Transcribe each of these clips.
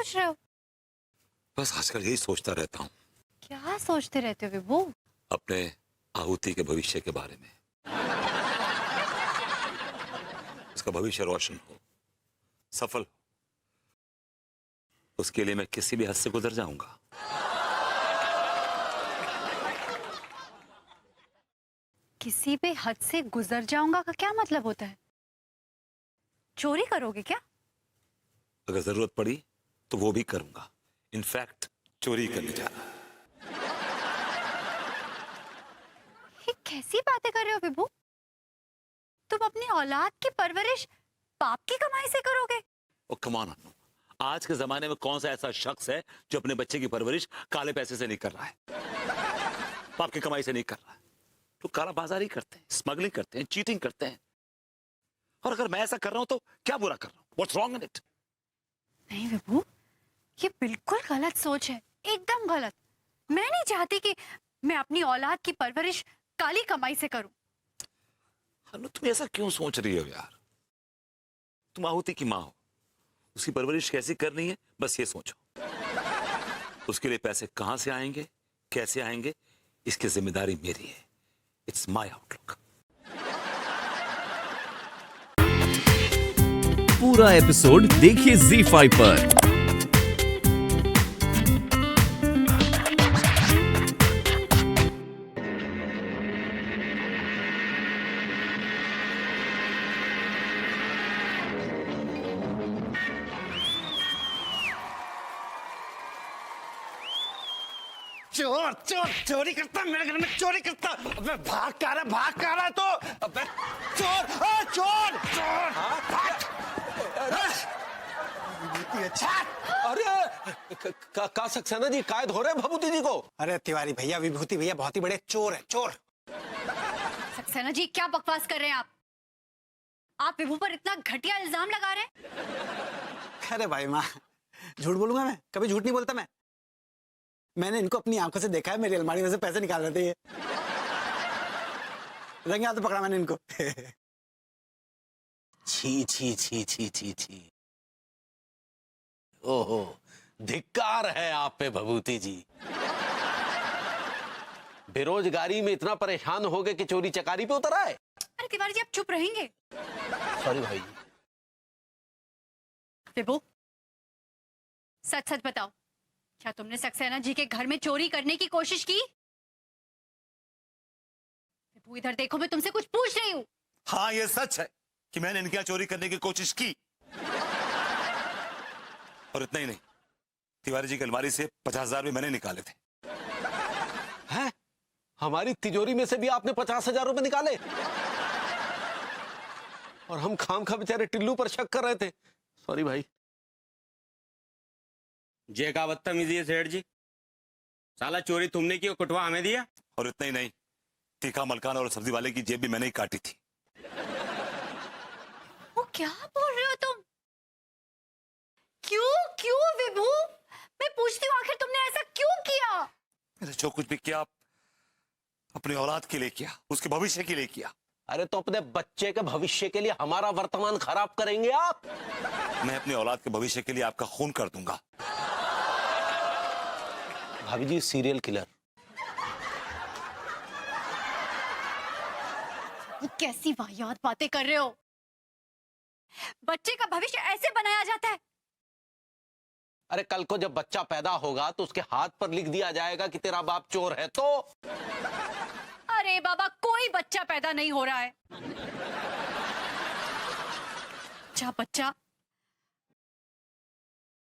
सोच रहे हो? बस आजकल यही सोचता रहता हूँ। क्या सोचते रहते हो विभू? अपने आहुति के भविष्य के बारे में। उसका भविष्य रोशन हो, सफल हो, उसके लिए मैं किसी भी हद से गुजर जाऊंगा। किसी भी हद से गुजर जाऊंगा का क्या मतलब होता है? चोरी करोगे क्या? अगर जरूरत पड़ी तो वो भी करूंगा। इनफैक्ट चोरी करने जा रहा। ये कैसी बातें कर रहे हो विभू? तुम अपनी औलाद की परवरिश बाप की कमाई से करोगे? ओ कम ऑन अनु, आज के जमाने में कौन सा ऐसा शख्स है जो अपने बच्चे की परवरिश काले पैसे से नहीं कर रहा है, बाप की कमाई से नहीं कर रहा है। तो काला बाजारी करते हैं, स्मगलिंग करते हैं, चीटिंग करते हैं। और अगर मैं ऐसा कर रहा हूं तो क्या बुरा कर रहा हूं? What's wrong in it? नहीं विभू, ये बिल्कुल गलत सोच है, एकदम गलत। मैं नहीं चाहती कि मैं अपनी औलाद की परवरिश काली कमाई से करूं। अनु तुम ऐसा क्यों सोच रही हो यार? तुम आहुति की मां हो, उसकी परवरिश कैसी करनी है बस ये सोचो। उसके लिए पैसे कहां से आएंगे, कैसे आएंगे, इसकी जिम्मेदारी मेरी है। It's my outlook. पूरा एपिसोड देखिए ZEE5 पर। चोर चोर चोरी करता, मेरे घर में चोरी करता। अबे भाग का रहा है तो। अबे चोर चोर चोर अच्छा। अरे का सक्सेना जी कायद हो रहे हैं भभूति जी को। अरे तिवारी भैया, विभूति भैया बहुत ही बड़े चोर है, चोर। सक्सेना जी क्या बकवास कर रहे हैं आप? आप विभू पर इतना घटिया इल्जाम लगा रहे हैं। अरे भाई माँ, झूठ बोलूंगा मैं? कभी झूठ नहीं बोलता मैं। मैंने इनको अपनी आंखों से देखा है, मेरी अलमारी में से पैसे निकाल रहे थे ये। रंगे हाथ पकड़ा मैंने इनको। छी छी छी छी छी छी। ओहो, धिक्कार है आप पे भभूति जी। बेरोजगारी में इतना परेशान हो गए कि चोरी चकारी पे उतर आए। अरे तिवारी जी आप चुप रहेंगे? सॉरी भाई। विभू सच सच बताओ, क्या तुमने सक्सेना जी के घर में चोरी करने की कोशिश की? विभू इधर देखो, मैं तुमसे कुछ पूछ रही हूँ। हाँ ये सच है कि मैंने इनके यहाँ चोरी करने की कोशिश की। और इतना ही नहीं, तिवारी जी की अलमारी से 50,000 भी मैंने निकाले थे। हैं? हमारी तिजोरी में से भी आपने 50,000 रुपए निकाले? और हम खामखा बेचारे टिल्लू पर शक कर रहे थे। सॉरी भाई। जे का बदतमीजी है सेठ जी। साला चोरी तुमने की और कुटवा हमें दिया। और इतना ही नहीं, तीखा मलकान और सब्जी वाले की जेब भी मैंने ही काटी थी। वो क्या बोल रहे हो तुम? क्यों क्यों विभू? मैं पूछती हूँ आखिर तुमने ऐसा क्यों किया? मैंने जो कुछ भी किया अपनी औलाद के लिए किया, उसके भविष्य के लिए किया। अरे तो अपने बच्चे के भविष्य के लिए हमारा वर्तमान खराब करेंगे आप? मैं अपनी औलाद के भविष्य के लिए आपका खून कर दूंगा। भाभी जी सीरियल किलर। कैसी वाहियात बातें कर रहे हो? बच्चे का भविष्य ऐसे बनाया जाता है? अरे कल को जब बच्चा पैदा होगा तो उसके हाथ पर लिख दिया जाएगा कि तेरा बाप चोर है तो। अरे बाबा, कोई बच्चा पैदा नहीं हो रहा है। अच्छा बच्चा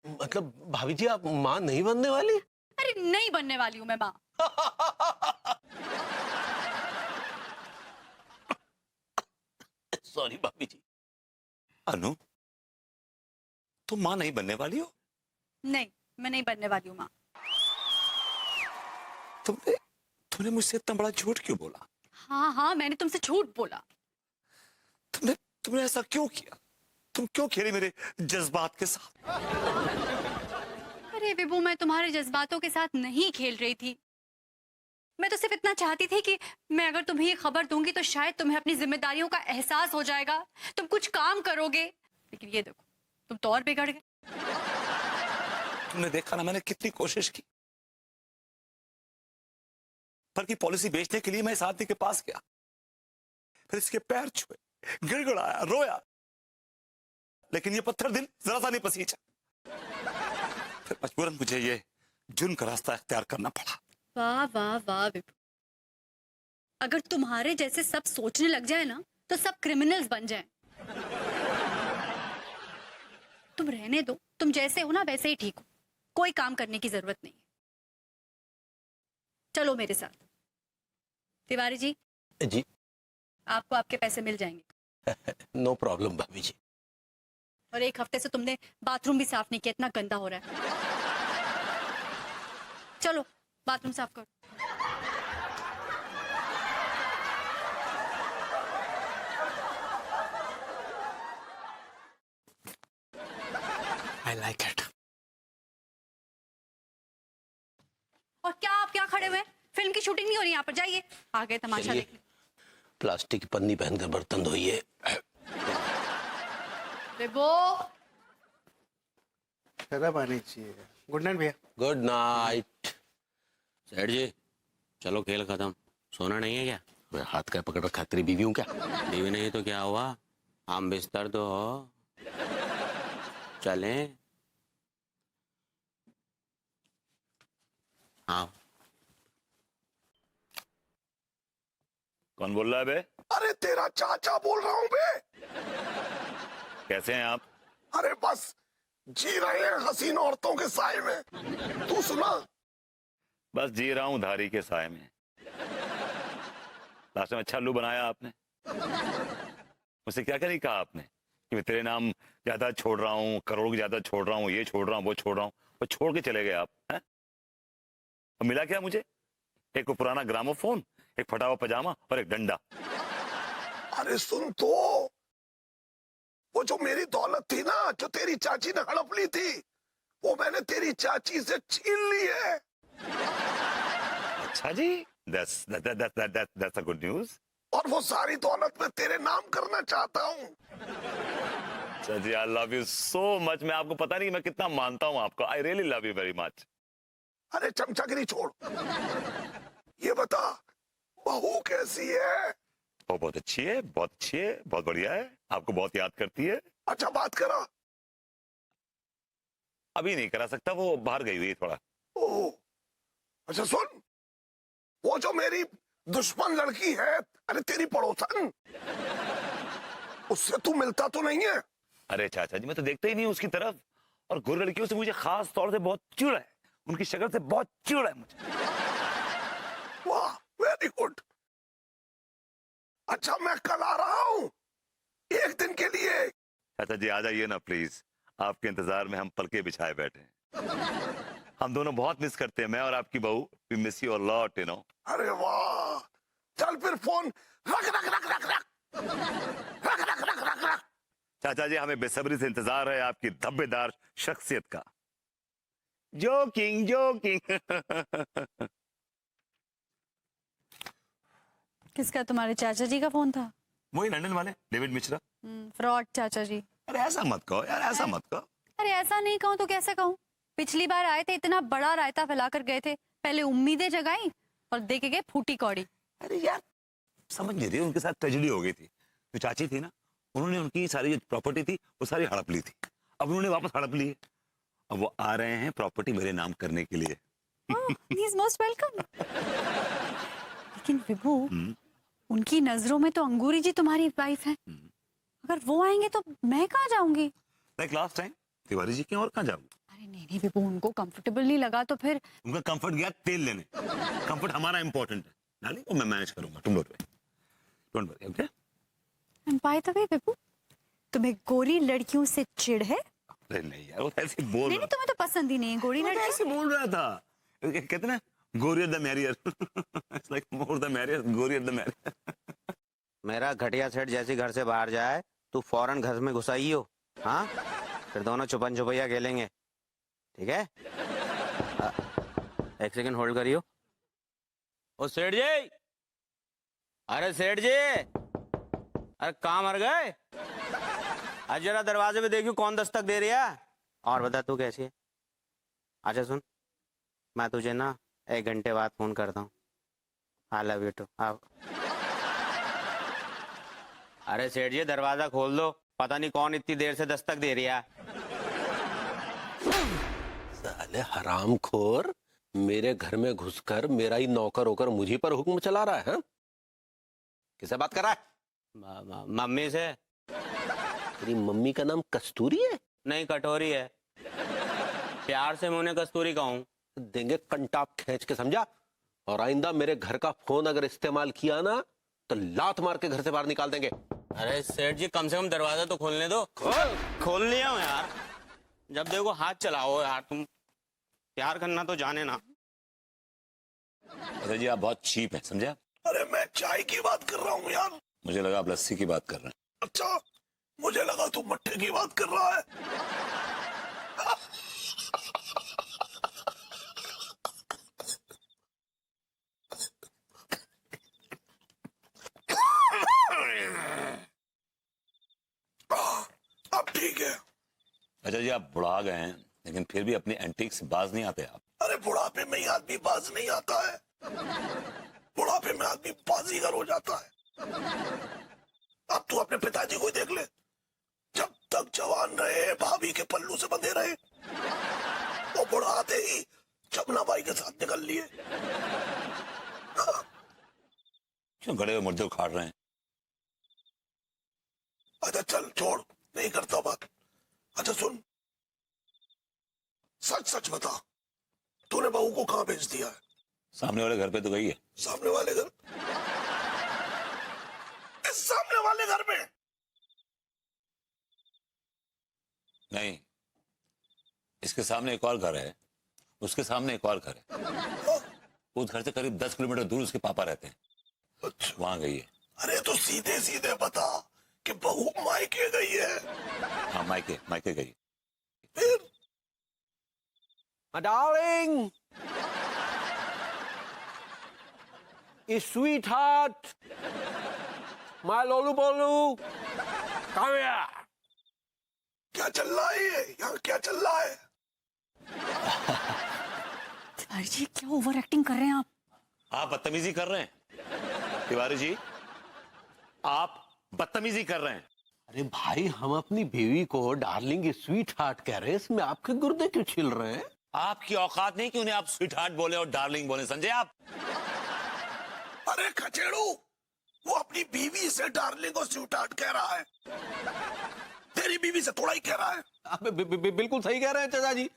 मतलब भाभी जी आप मां नहीं बनने वाली? अरे नहीं बनने वाली हूं मैं मां। सॉरी भाभी जी। अनु, तुम मां नहीं बनने वाली हो? नहीं, मैं नहीं बनने वाली हूँ मां। तुमने मुझसे इतना बड़ा झूठ क्यों बोला? हाँ हाँ, मैंने तुमसे झूठ बोला। तुमने ऐसा क्यों किया? तुम क्यों खेली मेरे जज्बात के साथ? अरे विभू, मैं तुम्हारे जज्बातों के साथ नहीं खेल रही थी। मैं तो सिर्फ इतना चाहती थी कि मैं अगर तुम्हें ये खबर दूंगी तो शायद तुम्हें अपनी जिम्मेदारियों का एहसास हो जाएगा, तुम कुछ काम करोगे। लेकिन ये देखो, तुम तो और बिगड़ गए। तुमने देखा ना मैंने कितनी कोशिश की, बल्कि पॉलिसी बेचने के लिए मैं इस आदमी के पास गया, फिर इसके पैर छुए, गिड़गिड़ाया, रोया, लेकिन ये पत्थर दिल जरा सा नहीं पसीजा। फिर मजबूरन मुझे ये जुर्म का रास्ता इख्तियार करना पड़ा। वाह वाह वाह विभू, अगर तुम्हारे जैसे सब सोचने लग जाए ना तो सब क्रिमिनल्स बन जाएं। तुम रहने दो, तुम जैसे हो ना वैसे ही ठीक हो, कोई काम करने की जरूरत नहीं। चलो मेरे साथ। तिवारी जी, जी आपको आपके पैसे मिल जाएंगे। नो प्रॉब्लम भाभी जी। और 1 हफ्ते से तुमने बाथरूम भी साफ नहीं किया, इतना गंदा हो रहा है। चलो बाथरूम साफ करो। I like it. और क्या आप क्या खड़े हुए हैं? फिल्म की शूटिंग नहीं हो रही यहाँ पर, जाइए आगे तमाशा चलिए। देखिए। प्लास्टिक की पन्नी पहनकर बर्तन धोइए। विभू, शराब आनी चाहिए। गुड नाइट भैया। Good night. सेठ जी चलो खेल खत्म, सोना नहीं है क्या? हाथ का पकड़ रखा, तेरी बीवी हूँ क्या? बीवी नहीं तो क्या हुआ, हम बिस्तर तो हो। चलें? हाँ। कौन बोल रहा है बे? अरे तेरा चाचा बोल रहा हूँ बे। कैसे हैं आप? अरे बस जी रहे हैं हसीन औरतों के साए में। तू सुना? बस जी रहा हूं धारी के साए में। लास्ट में अच्छा लू बनाया आपने। मुझसे क्या क्या नहीं कहा आपने कि मैं तेरे नाम ज्यादा छोड़ रहा हूँ, करोड़ की ज्यादा छोड़ रहा हूँ, ये छोड़ रहा हूँ, वो छोड़ रहा हूँ, और छोड़ के चले गए आप हैं? और मिला क्या मुझे? एक वो पुराना ग्रामोफोन, एक फटा हुआ पजामा और एक डंडा। अरे सुन तो, वो जो मेरी दौलत थी ना, जो तेरी चाची ने हड़प ली थी, वो मैंने तेरी चाची से छीन ली है। अच्छा जी, that's a good news। और वो सारी दौलत मैं तेरे नाम करना चाहता हूँ। अच्छा जी, I love you so much. मैं आपको पता नहीं मैं कितना मानता हूँ आपको। I really love you very much. अरे चमचागिरी छोड़, ये बता बहू कैसी है? वो बहुत अच्छी है, बहुत अच्छी है, बहुत बढ़िया है, आपको बहुत याद करती है। अच्छा बात करा? अभी नहीं करा सकता, वो बाहर गई हुई है थोड़ा। ओह, अच्छा सुन, वो जो मेरी दुश्मन लड़की है, अरे तेरी पड़ोसन, उससे तू मिलता तो नहीं है? अरे चाचा जी, मैं तो देखता ही नहीं हूँ उसकी तरफ, और गोरी लड़कियों से मुझे खास तौर से बहुत चिढ़ है, उनकी शक्ल से बहुत चिढ़ है मुझे। वाह, वेरी गुड। अच्छा मैं कल आ रहा हूँ 1 दिन के लिए। चाचा जी आ जाइए ना प्लीज, आपके इंतजार में हम पलके बिछाए बैठे हैं। हम दोनों बहुत मिस करते हैं, मैं और आपकी बहू। We miss you a lot, you know. अरे वाह, चल फिर फोन रख रख रख रख रख रख रख रख रख रख। चाचा जी हमें बेसब्री से इंतजार है आपकी धब्बेदार शख्सियत का। Joking joking. किसका? तुम्हारे चाचा जी का फोन था? वही लंदन वाले डेविड मिश्रा। फ्रॉड चाचा जी। अरे ऐसा मत कहो यार, ऐसा मत कहो। अरे ऐसा नहीं कहूँ तो कैसे कहूँ? पिछली बार आए थे, इतना बड़ा रायता फैलाकर गए थे, पहले उम्मीदें जगाई और देखे गए फूटी कौड़ी। अरे यार समझ नहीं रही, उनके साथ ट्रेजेडी हो गई थी। जो चाची थी ना, उन्होंने उनकी सारी जो प्रॉपर्टी थी वो सारी हड़प ली थी। अब उन्होंने वापस हड़प ली है, अब वो आ रहे हैं प्रॉपर्टी मेरे नाम करने के लिए। He is most welcome. लेकिन विभू, उनकी नजरों में तो अंगूरी जी तुम्हारी वाइफ है। अगर वो आएंगे तो मैं कहाँ जाऊंगी? Like last time Tiwari ji के, और कहाँ जाऊंगी? अरे नहीं नहीं विभू, उनको कंफर्टेबल नहीं लगा तो फिर? उनका कंफर्ट गया तेल लेने। कंफर्ट हमारा इंपॉर्टेंट है, डाली वो मैं मैनेज करूंगा, तुम don't worry, okay? And by the way Vibhu, तुम्हें गोरी लड़कियों से चिढ़ है? अरे नहीं यार, वो ऐसे बोल नहीं नहीं, तुम्हें तो पसंद ही नहीं है गोरी लड़की। ऐसे बोल रहा था। कहते ना, gorier the merrier. It's like more the merrier, gorier the merrier. मेरा घटिया सेठ जैसी घर से बाहर जाए तू फौरन घर में घुसाई हो। हाँ, फिर दोनों छुपन छुपैया खेलेंगे, ठीक है? 1 सेकंड होल्ड करियो। ओ सेठ जी, अरे सेठ जी, अरे कहाँ मर गए? आज जरा दरवाजे पे देखियो कौन दस्तक दे रही है। और बता तू कैसी है? अच्छा सुन, मैं तुझे ना 1 घंटे बाद फोन करता हूँ। I love you too. अब अरे सेठ जी दरवाजा खोल दो, पता नहीं कौन इतनी देर से दस्तक दे रही है। साले हरामखोर, मेरे घर में घुसकर मेरा ही नौकर होकर मुझी पर हुक्म चला रहा है, हाँ? किससे बात कर रहा है? मम्मी से। तेरी मम्मी का नाम कस्तूरी है? नहीं, कटोरी है। प्यार से मैं उन्हें कस्तूरी कहूँ। देंगे कंटाप खींच के, समझा? और आइंदा मेरे घर का फोन अगर इस्तेमाल किया ना तो लात मार के घर से बाहर निकाल देंगे। अरे सेठ जी कम से कम दरवाजा तो खोलने दो। खोल लिया हूँ यार, जब देखो हाथ चलाओ यार, तुम प्यार करना तो जाने ना। अरे जी आप बहुत चीप हैं, समझा? अरे मैं चाय की बात कर रहा हूँ यार। मुझे लगा आप लस्सी की बात कर रहे हैं। अच्छा, मुझे लगा तू मट्ठे की बात कर रहा है। अब ठीक है। अच्छा जी आप बुढ़ा गए हैं लेकिन फिर भी अपनी एंटीक से बाज नहीं आते आप। अरे बुढ़ापे में ही आदमी बाज नहीं आता है, बुढ़ापे में आदमी बाजीगर हो जाता है। अब तू अपने पिताजी को ही देख ले, जब तक जवान रहे भाभी के पल्लू से बंधे रहे, वो बुढ़ा आते ही जमुना बाई के साथ निकल लिए। क्यों गड़े हुए मुर्दे उखाड़ रहे हैं? अच्छा चल छोड़, नहीं करता बात। अच्छा सुन, सच सच बता, तूने बहू को कहाँ भेज दिया है? सामने वाले घर पे तो गई है। सामने वाले घर? इस सामने वाले घर में? नहीं, इसके सामने एक और घर है, उसके सामने एक और घर है, उस घर से करीब 10 किलोमीटर दूर उसके पापा रहते हैं, अच्छा। वहां गई है। अरे तो सीधे सीधे बता कि बहू मायके गई है। हाँ मायके, मायके गई। फिर डार्लिंग, स्वीट हार्ट, माय लोलू बोलू, कम हियर। क्या चल रहा है ये? यहाँ क्या चल रहा है? तिवारी जी क्या ओवर एक्टिंग कर रहे हैं आप? आप बदतमीजी कर रहे हैं तिवारी जी, आप बदतमीजी कर रहे हैं। अरे भाई, हम अपनी बीवी को डार्लिंग स्वीट हार्ट कह रहे हैं, इसमें आपके गुर्दे क्यों छिल रहे हैं? आपकी औकात नहीं कि उन्हें आप स्वीट हार्ट बोले और डार्लिंग बोले, समझे आप? अरे खचेड़ू, वो अपनी बीवी से डार्लिंग और स्वीटहार्ट कह रहा है, तेरी बीवी से थोड़ा ही कह रहा है। आप बिल्कुल सही कह रहे हैं चाचा जी।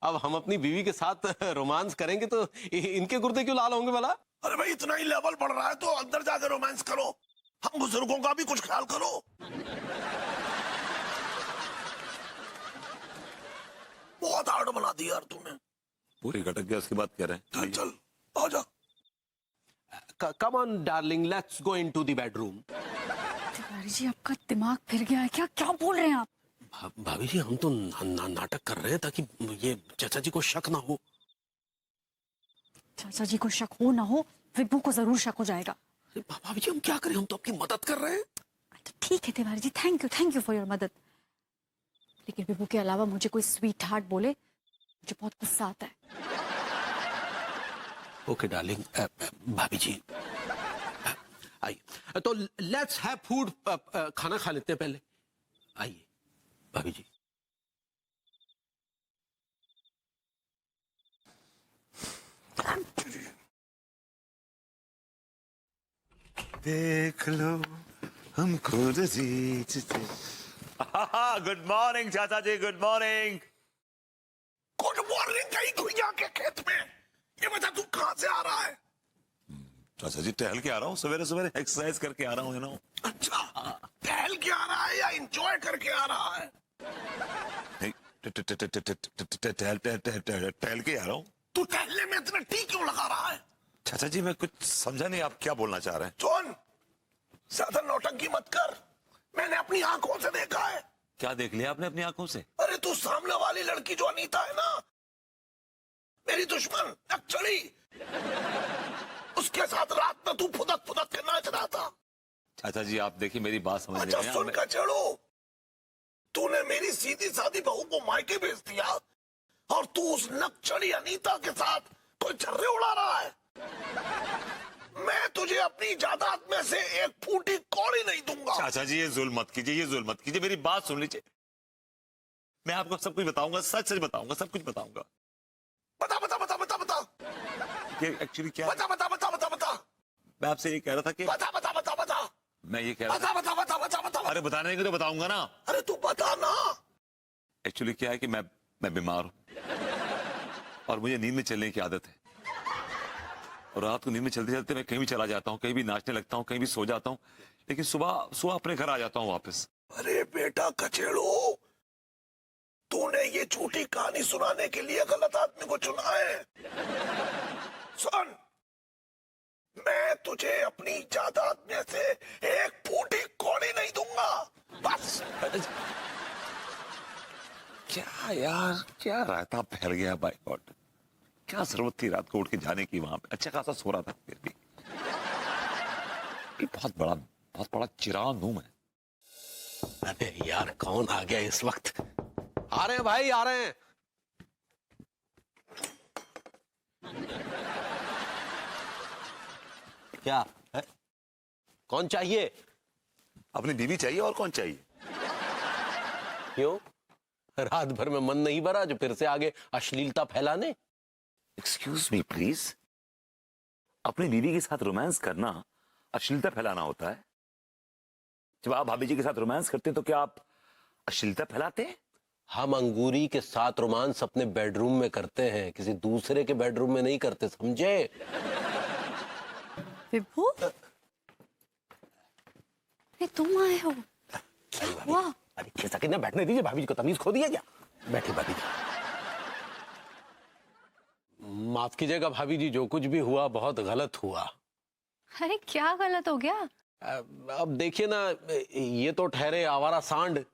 अब हम अपनी बीवी के साथ रोमांस करेंगे तो इनके गुर्दे क्यों लाल होंगे भला? अरे भाई इतना ही लेवल बढ़ रहा है तो अंदर जाकर रोमांस करो, हम बुजुर्गों का भी कुछ ख्याल करो। बहुत हार्ड बना दिया यार तूने। पूरी घटक गया उसकी बात कह रहे हैं। चल चल आजा। Come on darling, let's go into the bedroom. Tiwari ji आपका दिमाग फिर गया है क्या? क्या बोल रहे हैं आप? भाभी जी, हम तो नाटक कर रहे हैं ताकि ये चाचा जी को शक ना हो। चाचा जी को शक हो ना हो, विभू को जरूर शक हो जाएगा। भाभी जी हम क्या करें, हम तो आपकी मदद कर रहे हैं। तो ठीक है Tiwari ji, thank you for your मदद। लेकिन विभू के अलावा मुझे कोई स्वीट हार्ट बोले मुझे बहुत गुस्सा आता है। ओके डार्लिंग, भाभी जी आइए, तो लेट्स हैव फूड, खाना खा लेते हैं पहले। आइए भाभी जी। देख लो हमको जीतते। गुड मॉर्निंग चाचा जी, गुड मॉर्निंग। गुड मॉर्निंग कहीं घुइया के खेत में। ये बता तू कहाँ से आ रहा है? चाचा जी टहल के आ रहा हूँ, सवेरे सवेरे एक्सरसाइज करके आ रहा हूँ, ना। अच्छा, टहल के आ रहा है या एंजॉय करके आ रहा है? नहीं, टहल के आ रहा हूँ। तू टहलने में इतना टी क्यों लगा रहा है? चाचा जी मैं कुछ समझा नहीं, आप क्या बोलना चाह रहे हैं? सुन, ज्यादा नौटंकी मत कर, मैंने अपनी आंखों से देखा है। क्या देख लिया आपने अपनी आंखों से? अरे तू सामने वाली लड़की जो अनीता है ना, मेरी दुश्मन नक्सली, उसके साथ रात में तू फुदक फुदक के नाच रहा था। चाचा जी आप देखिए मेरी बात समझ अच्छा रहे सुन हैं। कर चढ़ो, तूने मेरी सीधी सादी बहू को मायके भेज दिया और तू उस नकचड़ी अनीता के साथ कोई छर्रे उड़ा रहा है। मैं तुझे अपनी जायदाद में से एक फूटी कौड़ी नहीं दूंगा। चाचा जी ये जुल्म मत कीजिए, ये जुल्म मत कीजिए, मेरी बात सुन लीजिए। मैं आपको सब कुछ बताऊंगा, सच सच बताऊंगा, सब कुछ बताऊंगा। बता बता बता बता बता ये एक्चुअली क्या है? बता बता बता बता बता मैं आपसे ये कह रहा था कि बता बता बता बता मैं ये कह रहा था, बता बता बता बता बता अरे बताने को तो बताऊंगा ना। अरे तू बता ना। एक्चुअली क्या है कि मैं बीमार हूं और मुझे नींद में चलने की आदत है, और रात को नींद में चलते चलते मैं कहीं भी चला जाता हूँ, कहीं भी नाचने लगता हूँ, कहीं भी सो जाता हूँ, लेकिन सुबह सुबह अपने घर आ जाता हूँ वापस। अरे बेटा कचेड़ू, तूने ये झूठी कहानी सुनाने के लिए गलत आदमी को चुना है। सुन, मैं तुझे अपनी जायदाद में से एक फूटी कौड़ी नहीं दूंगा, बस। क्या यार, क्या रायता फैल गया बाय गॉड। क्या जरूरत थी रात को उठ के जाने की वहां पे? अच्छा खासा सो रहा था फिर भी। ये बहुत बड़ा चिराग हूं मैं। अरे यार कौन आ गया इस वक्त? आ रहे हैं भाई, आ रहे हैं। क्या है? कौन चाहिए? अपनी बीवी चाहिए, और कौन चाहिए? क्यों, रात भर में मन नहीं भरा जो फिर से आगे अश्लीलता फैलाने? एक्सक्यूज मी प्लीज, अपनी बीवी के साथ रोमांस करना अश्लीलता फैलाना होता है? जब आप भाभी जी के साथ रोमांस करते हैं तो क्या आप अश्लीलता फैलाते हैं? हम अंगूरी के साथ रोमांस अपने बेडरूम में करते हैं, किसी दूसरे के बेडरूम में नहीं करते, समझे? विभू, ये तुम आए हो? वाह, अरे खिसा के ना बैठने दीजिए, भाभी जी को तमीज खो दिया क्या? बैठिए भाभी जी। माफ कीजिएगा भाभी जी, जो कुछ भी हुआ बहुत गलत हुआ। अरे क्या गलत हो गया? अब देखिए ना, ये तो ठहरे आवारा सांड,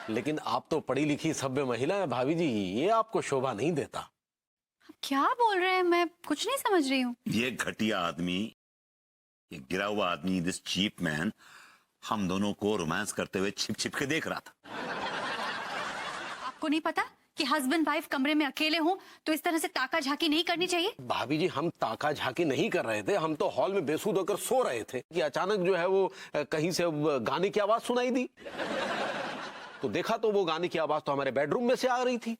लेकिन आप तो पढ़ी लिखी सभ्य महिला है भाभी जी, ये आपको शोभा नहीं देता। आप क्या बोल रहे हैं? मैं कुछ नहीं समझ रही हूँ। ये घटिया आदमी, ये गिरा हुआ आदमी, दिस चीप मैन, हम दोनों को रोमांस करते हुए छिप छिप के देख रहा था। आपको नहीं पता कि हस्बैंड वाइफ कमरे में अकेले हों तो इस तरह से ताका झाकी नहीं करनी चाहिए? भाभी जी हम ताका झाकी नहीं कर रहे थे, हम तो हॉल में बेसुध होकर सो रहे थे कि अचानक जो है वो कहीं से गाने की आवाज सुनाई दी, तो देखा तो वो गाने की आवाज तो हमारे बेडरूम में से आ रही थी।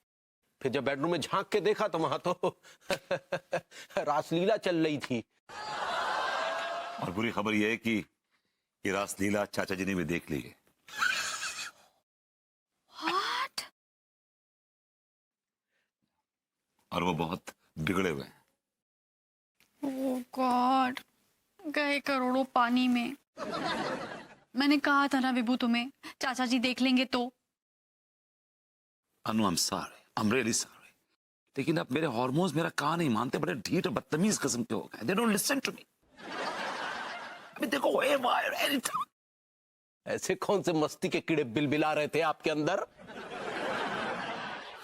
फिर जब बेडरूम में झांक के देखा तो वहां तो रासलीला चल रही थी। और बुरी खबर यह है कि ये रासलीला चाचा जी ने भी देख ली है। What? और वो बहुत बिगड़े हुए हैं। Oh God, गए करोड़ों पानी में। मैंने कहा था ना विभू तुम्हें, चाचा जी देख लेंगे तो। Anu, I am sorry, I am really sorry, लेकिन अब मेरे हार्मोन्स मेरा कहा नहीं मानते, बड़े ढीठ और बदतमीज किस्म के हो गए। They don't listen to me. अभी देखो ऐसे कौन से मस्ती के कीड़े बिलबिला रहे थे आपके अंदर?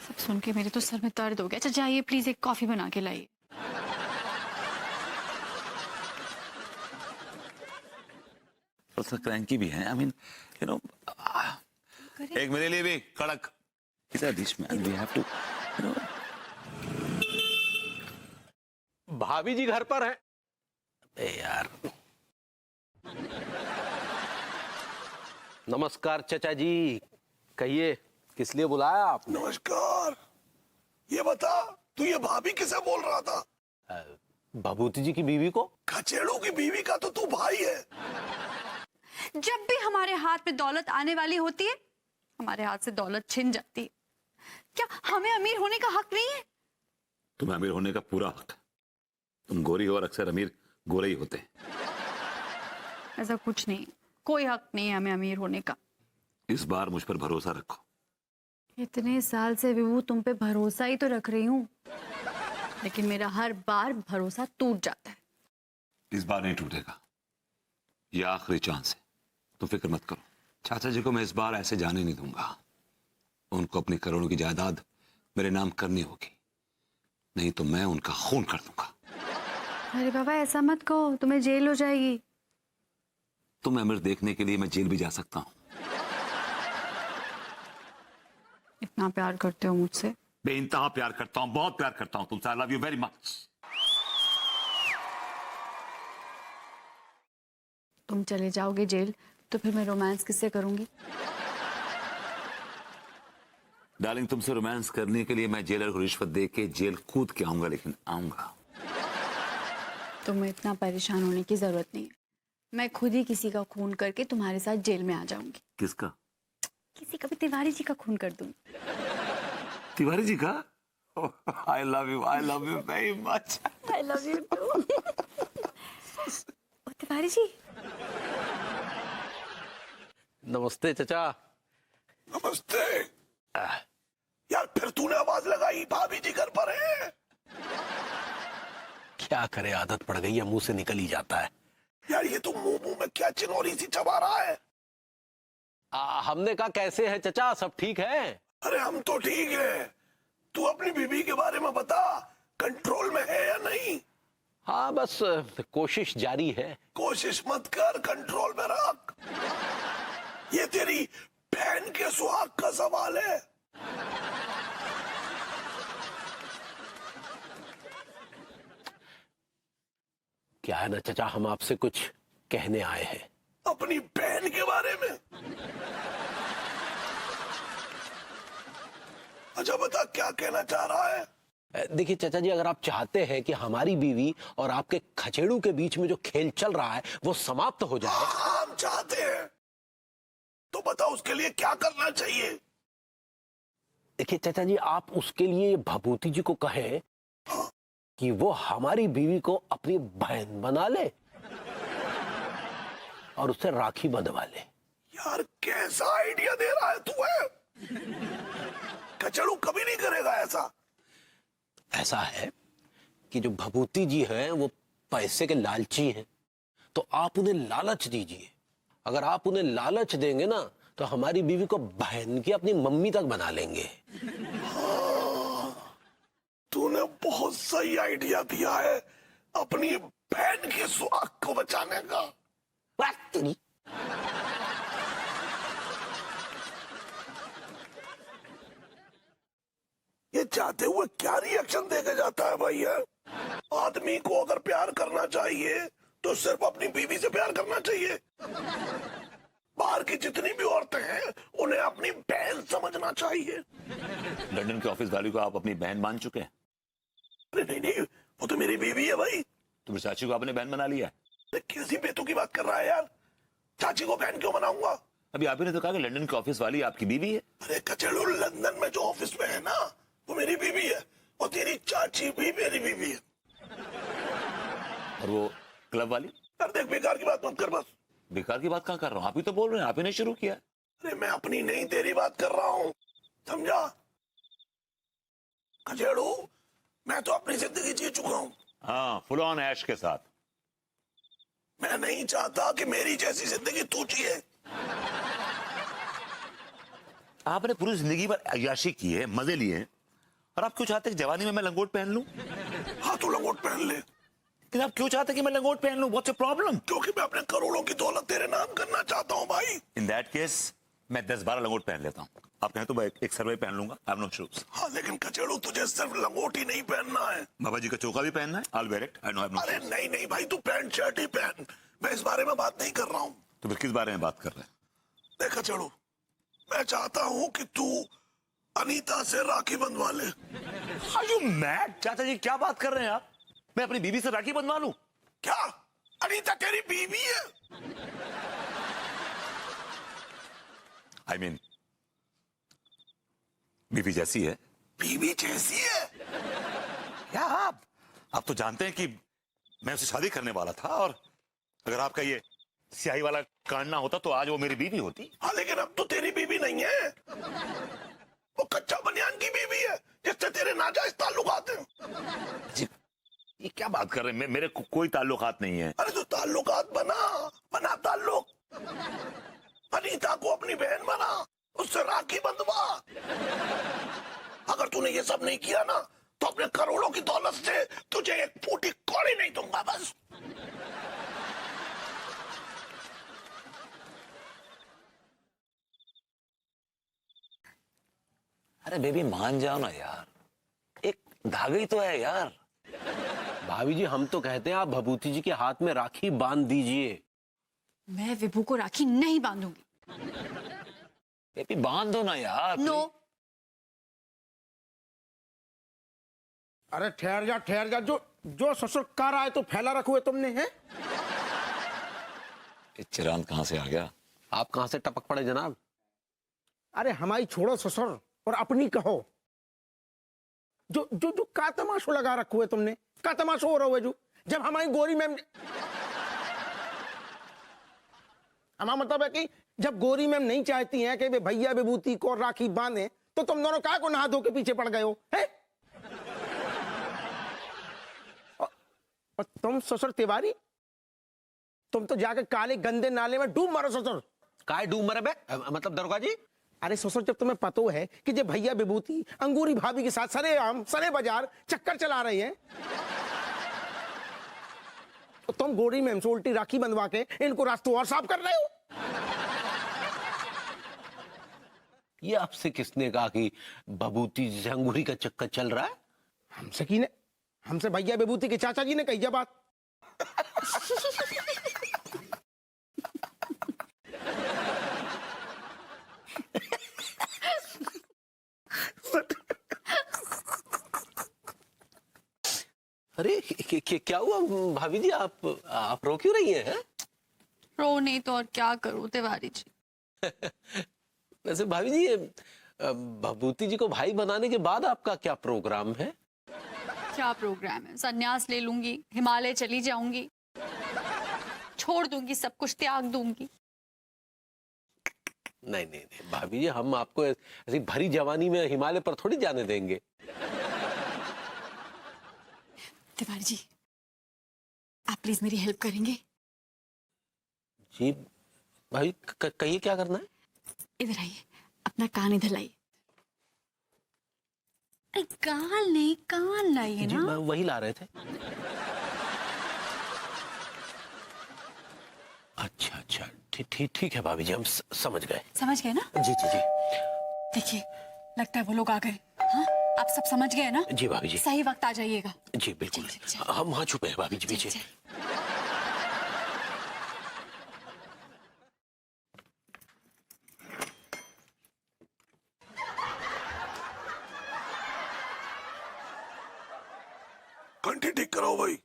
सब सुन के मेरे तो सर में दर्द हो गया। अच्छा जाइए प्लीज, एक कॉफी बना के लाइए। क्रैंकी भी है, आई मीन यू नो। एक मेरे लिए भी कड़क dish man, we have to you know. भाभी जी घर पर है? अबे यार। नमस्कार चाचा जी, कहिए किस लिए बुलाया आपने? नमस्कार। ये बता, तू ये भाभी किसे बोल रहा था? भभूति जी की बीवी को। खचेड़ू की बीवी का तो तू भाई है। जब भी हमारे हाथ में दौलत आने वाली होती है, हमारे हाथ से दौलत छिन जाती है। क्या हमें अमीर होने का हक नहीं है? तुम्हें अमीर होने का पूरा हक है। तुम गोरी हो और अक्सर अमीर गोरे ही होते हैं। ऐसा कुछ नहीं, कोई हक नहीं है हमें अमीर होने का। इस बार मुझ पर भरोसा रखो। इतने साल से विभू तुम पे भरोसा ही तो रख रही हूँ, लेकिन मेरा हर बार भरोसा टूट जाता है। इस बार नहीं टूटेगा, ये आखिरी चांस है, तुम फिक्र मत करो। चाचा जी को मैं इस बार ऐसे जाने नहीं दूंगा। उनको अपनी करोड़ों की जायदाद मेरे नाम करनी होगी, नहीं तो मैं उनका खून कर दूंगा। अरे बाबा ऐसा मत कहो, तुम्हें जेल हो जाएगी। तुम्हें अमीर देखने के लिए मैं जेल भी जा सकता हूँ। इतना प्यार करते हो मुझसे बेइंतहा प्यार करता हूं, बहुत प्यार करता हूं तुमसे। आई लव यू वेरी मच। तुम चले जाओगे जेल तो फिर मैं रोमांस किससे करूंगी? डार्लिंग, तुमसे रोमांस करने के लिए मैं जेलर को रिश्वत दे के जेल कूद के आऊंगा, लेकिन आऊंगा। तुम्हें इतना परेशान होने की जरूरत नहीं है। मैं खुद ही किसी का खून करके तुम्हारे साथ जेल में आ जाऊंगी। किसका? किसी का भी, तिवारी जी का खून कर दूंगी। तिवारी जी का? I love you very much. I love you too. Tiwari ji. नमस्ते चचा। नमस्ते। यार फिर तूने आवाज लगाई, भाभी जी घर पर है। क्या करे, आदत पड़ गई है, मुंह से निकल ही जाता है। यार ये तो मुंह में क्या चिनौरी सी चबा रहा है। हमने कहा कैसे है चचा, सब ठीक है? अरे हम तो ठीक है, तू अपनी बीबी के बारे में बता, कंट्रोल में है या नहीं? हाँ बस कोशिश जारी है। कोशिश मत कर, कंट्रोल में रख। ये तेरी बहन के सुहाग का सवाल है। क्या है ना चचा, हम आपसे कुछ कहने आए हैं। अपनी बहन के बारे में? अच्छा बता, क्या कहना चाह रहा है? देखिए चाचा जी, अगर आप चाहते हैं कि हमारी बीवी और आपके खचेड़ू के बीच में जो खेल चल रहा है वो समाप्त हो जाए। हाँ, हम चाहते हैं, तो बता उसके लिए क्या करना चाहिए? देखिए चाचा जी, आप उसके लिए भभूति जी को कहें कि वो हमारी बीवी को अपनी बहन बना ले और उससे राखी बंधवा ले। यार कैसा आइडिया दे रहा है तू है? कचड़ू कभी नहीं करेगा ऐसा। ऐसा है कि जो भभूति जी हैं वो पैसे के लालची हैं, तो आप उन्हें लालच दीजिए। अगर आप उन्हें लालच देंगे ना तो हमारी बीवी को बहन की अपनी मम्मी तक बना लेंगे। तूने बहुत सही आइडिया दिया है अपनी बहन के सुहाग को बचाने का। ये चाहते हुए क्या रिएक्शन देके जाता है भाई? है आदमी को अगर प्यार करना चाहिए तो सिर्फ अपनी बीवी से प्यार करना चाहिए। बाहर की जितनी भी औरतें हैं उन्हें अपनी बहन समझना चाहिए। लंदन के ऑफिस वाली को आप अपनी बहन मान चुके हैं? अरे नहीं नहीं, वो तो मेरी बीवी है भाई। तुम्हारी चाची को आपने बहन बना लिया है? अरे कैसी बेतू की बात कर रहा है यार, चाची को बहन क्यों बनाऊंगा? अभी आप ही ने तो कहा कि लंदन के ऑफिस वाली आपकी बीवी है। अरे कचड़ू, लंदन में जो ऑफिस में है ना वो मेरी बीवी है, और तेरी चाची भी मेरी बीवी है। और वो क्लब वाली? यार देख, बेकार की बात मत कर बस। बेकार की बात कहाँ कर रहा हूँ, आप ही तो बोल रहे हैं, आप ही ने शुरू किया। अरे मैं अपनी नहीं तेरी बात कर रहा हूँ, समझा? कचड़ू, मैं तो अपनी जिंदगी जी चुका हूँ। हाँ, फुल ऑन ऐश के साथ। मैं नहीं चाहता कि मेरी जैसी जिंदगी तू जिए। आपने पूरी जिंदगी भर अय्याशी की है, मजे लिए हैं, और आप क्यों चाहते हैं कि जवानी में मैं लंगोट पहन लूं? हाँ तू लंगोट पहन ले। लेकिन आप क्यों चाहते हैं कि मैं लंगोट पहन लूं? What's the problem? क्योंकि मैं अपने करोड़ों की दौलत तेरे नाम करना चाहता हूँ भाई। इन दैट केस मैं 10-12 लंगोट पहन लेता हूँ। आप कहें तो मैं एक सर्वे पहन लूंगा। I have no shoes. हाँ लेकिन कचड़ू, तुझे सिर्फ लंगोट ही नहीं पहनना है, बाबा जी का चोका भी पहनना है। I wear it. I no have no. अरे नहीं नहीं भाई, तू पैंट शर्ट ही पहन। मैं इस बारे में बात नहीं कर रहा हूँ। तो फिर किस बारे में बात कर रहे हैं? देख कचड़ू, मैं चाहता हूँ कि तू अनीता से राखी बंधवा ले। Are you mad? चाचा जी क्या बात कर रहे हैं आप? मैं अपनी बीवी से राखी बंधवा लूं? क्या अनीता तेरी बीवी है? I mean, बीवी जैसी है। बीवी जैसी है? क्या आप तो जानते हैं कि मैं उससे शादी करने वाला था, और अगर आपका ये स्याही वाला कांड ना होता तो आज वो मेरी बीवी होती। हाँ लेकिन अब तो तेरी बीवी नहीं है, वो कच्चा बनियान की बीवी है जिससे तेरे नाजायज ताल्लुकात हैं। जी, ये क्या बात कर रहे हैं? मेरे कोई ताल्लुकात नहीं है। अरे तो ताल्लुकात बना ताल्लुक। अनीता को अपनी बहन बना, उससे राखी बंधवा। अगर तूने ये सब नहीं किया ना तो अपने करोड़ों की दौलत से तुझे एक फूटी कौड़ी नहीं दूंगा बस। अरे बेबी मान जाओ ना यार, एक धागा ही तो है यार। भाभी जी हम तो कहते हैं आप भभूति जी के हाथ में राखी बांध दीजिए। मैं विभू को राखी नहीं बांधूंगी। बेबी बांध दो ना यार। नो। अरे ठहर जा, जो जो ससुर कार आए तो फैला रखे हुए तुमने है। चिरांद कहाँ से आ गया? आप कहां से टपक पड़े जनाब? अरे हमारी छोड़ो ससुर और अपनी कहो। जो जो जो का तमाशो लगा रखे हुए तुमने, का तमाशो हो रहा है जो, जब हमारी गोरी मैम, हमारा मतलब है कि जब गोरी मैम नहीं चाहती हैं कि वे भैया विभूति को राखी बांधे, तो तुम दोनों का को नहा धो के पीछे पड़ गए हो है? और तुम ससुर तिवारी, तुम तो जाके काले गंदे नाले में डूब मारो ससुर। काय डूब मरे बे? मतलब दरोगा जी? अरे ससुर, जब तुम्हें पता है कि जब भैया विभूति अंगूरी भाभी के साथ सरे बाजार चक्कर चला रही हैं, तो तुम गोरी मैम से उल्टी राखी बंधवा के इनको रास्तों और साफ कर रहे हो। ये आपसे किसने कहा कि भभूति से अंगूरी का चक्कर चल रहा है? हमसे की ने? हमसे भैया विभूति के चाचा जी ने कही बात। अरे क्या हुआ भाभी जी? आप रो क्यों रही हैं? रो नहीं तो और क्या करूं तिवारी जी। वैसे भाभी जी, भभूति जी को भाई बनाने के बाद आपका क्या प्रोग्राम है? क्या प्रोग्राम है? संन्यास ले लूंगी, हिमालय चली जाऊंगी, छोड़ दूंगी, सब कुछ त्याग दूंगी। नहीं भाभी जी, हम आपको ऐसी भरी जवानी में हिमालय पर थोड़ी जाने देंगे। तिवारी जी, आप प्लीज मेरी हेल्प करेंगे? जी भाई, कहिए क्या करना है? इधर आइए, अपना कान इधर लाइए। कान नहीं, कान लाइए जी ना। वही ला रहे थे। अच्छा ठीक है भाभी जी, हम समझ गए। समझ गए ना? जी देखिए, लगता है वो लोग आ गए। हाँ, आप सब समझ गए ना? जी भाभी जी। सही वक्त आ जाइएगा। जी बिल्कुल। चल। हम वहां छुपे हैं भाभी जी पीछे। चल। घंटी ठीक कराओ भाई।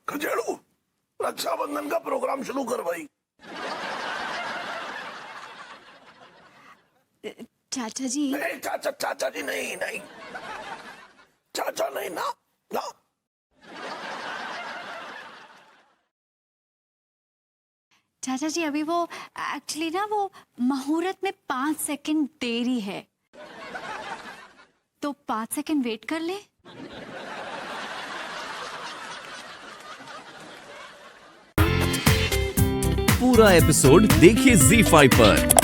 खजेड़ू, रक्षाबंधन का प्रोग्राम शुरू कर भाई। चाचा जी। नहीं चाचा जी नहीं, चाचा नहीं ना। चाचा जी, अभी वो एक्चुअली ना, वो मुहूर्त में 5 सेकंड देरी है, तो 5 सेकंड वेट कर ले। पूरा एपिसोड देखिए ZEE5 पर।